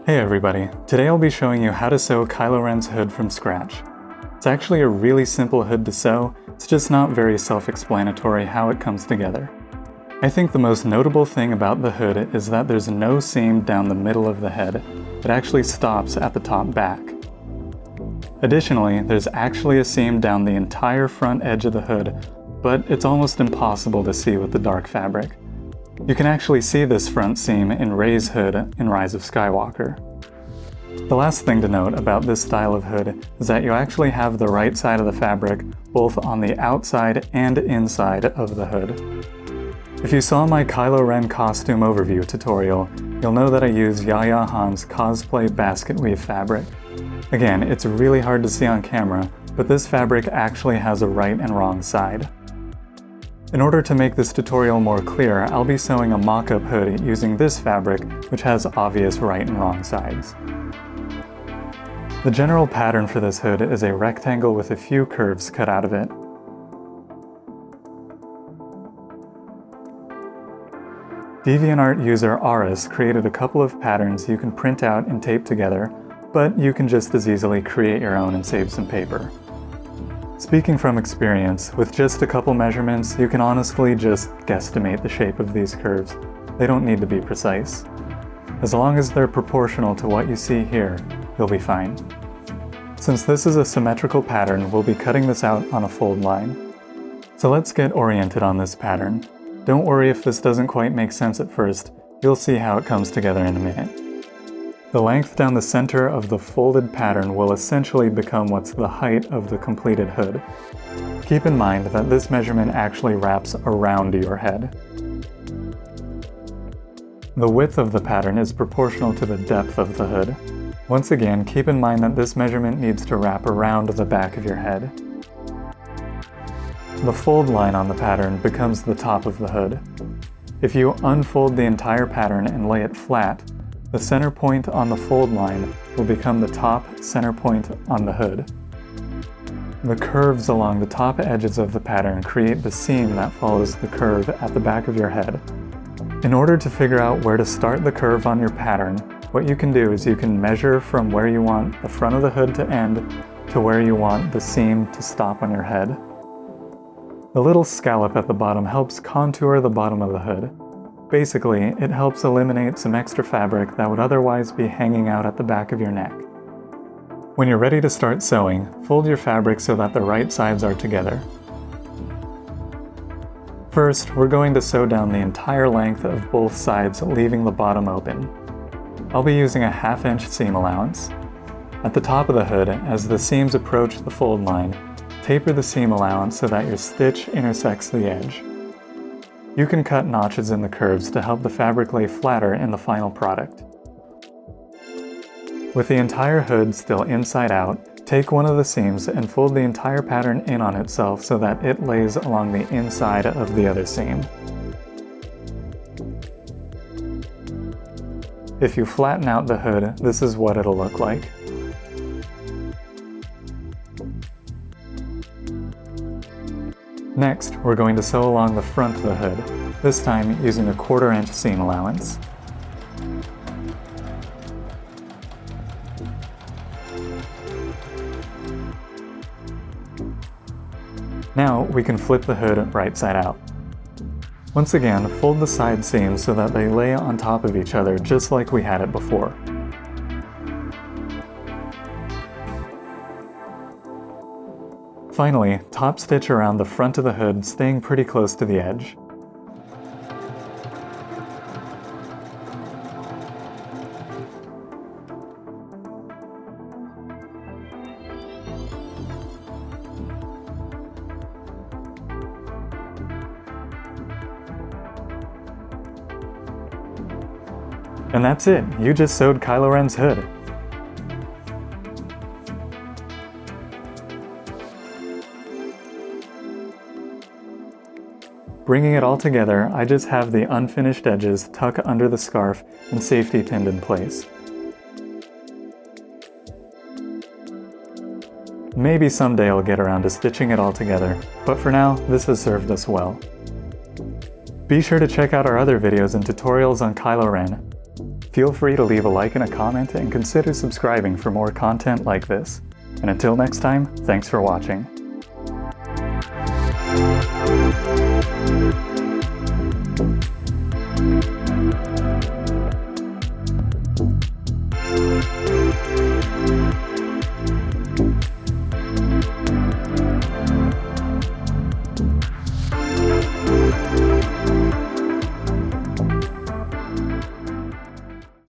Hey everybody, today I'll be showing you how to sew Kylo Ren's hood from scratch. It's actually a really simple hood to sew, it's just not very self-explanatory how it comes together. I think the most notable thing about the hood is that there's no seam down the middle of the head, it actually stops at the top back. Additionally, there's actually a seam down the entire front edge of the hood, but it's almost impossible to see with the dark fabric. You can actually see this front seam in Rey's hood in Rise of Skywalker. The last thing to note about this style of hood is that you actually have the right side of the fabric both on the outside and inside of the hood. If you saw my Kylo Ren Costume overview tutorial, you'll know that I use Yaya Han's Cosplay Basketweave fabric. Again, it's really hard to see on camera, but this fabric actually has a right and wrong side. In order to make this tutorial more clear, I'll be sewing a mock-up hood using this fabric, which has obvious right and wrong sides. The general pattern for this hood is a rectangle with a few curves cut out of it. DeviantArt user Arus created a couple of patterns you can print out and tape together, but you can just as easily create your own and save some paper. Speaking from experience, with just a couple measurements, you can honestly just guesstimate the shape of these curves. They don't need to be precise. As long as they're proportional to what you see here, you'll be fine. Since this is a symmetrical pattern, we'll be cutting this out on a fold line. So let's get oriented on this pattern. Don't worry if this doesn't quite make sense at first, you'll see how it comes together in a minute. The length down the center of the folded pattern will essentially become what's the height of the completed hood. Keep in mind that this measurement actually wraps around your head. The width of the pattern is proportional to the depth of the hood. Once again, keep in mind that this measurement needs to wrap around the back of your head. The fold line on the pattern becomes the top of the hood. If you unfold the entire pattern and lay it flat, the center point on the fold line will become the top center point on the hood. The curves along the top edges of the pattern create the seam that follows the curve at the back of your head. In order to figure out where to start the curve on your pattern, what you can do is you can measure from where you want the front of the hood to end to where you want the seam to stop on your head. The little scallop at the bottom helps contour the bottom of the hood. Basically, it helps eliminate some extra fabric that would otherwise be hanging out at the back of your neck. When you're ready to start sewing, fold your fabric so that the right sides are together. First, we're going to sew down the entire length of both sides, leaving the bottom open. I'll be using a 1/2 inch seam allowance. At the top of the hood, as the seams approach the fold line, taper the seam allowance so that your stitch intersects the edge. You can cut notches in the curves to help the fabric lay flatter in the final product. With the entire hood still inside out, take one of the seams and fold the entire pattern in on itself so that it lays along the inside of the other seam. If you flatten out the hood, this is what it'll look like. Next, we're going to sew along the front of the hood, this time using a 1/4 inch seam allowance. Now we can flip the hood right side out. Once again, fold the side seams so that they lay on top of each other just like we had it before. Finally, top stitch around the front of the hood, staying pretty close to the edge. And that's it, you just sewed Kylo Ren's hood. Bringing it all together, I just have the unfinished edges tuck under the scarf and safety pinned in place. Maybe someday I'll get around to stitching it all together, but for now, this has served us well. Be sure to check out our other videos and tutorials on Kylo Ren. Feel free to leave a like and a comment and consider subscribing for more content like this. And until next time, thanks for watching.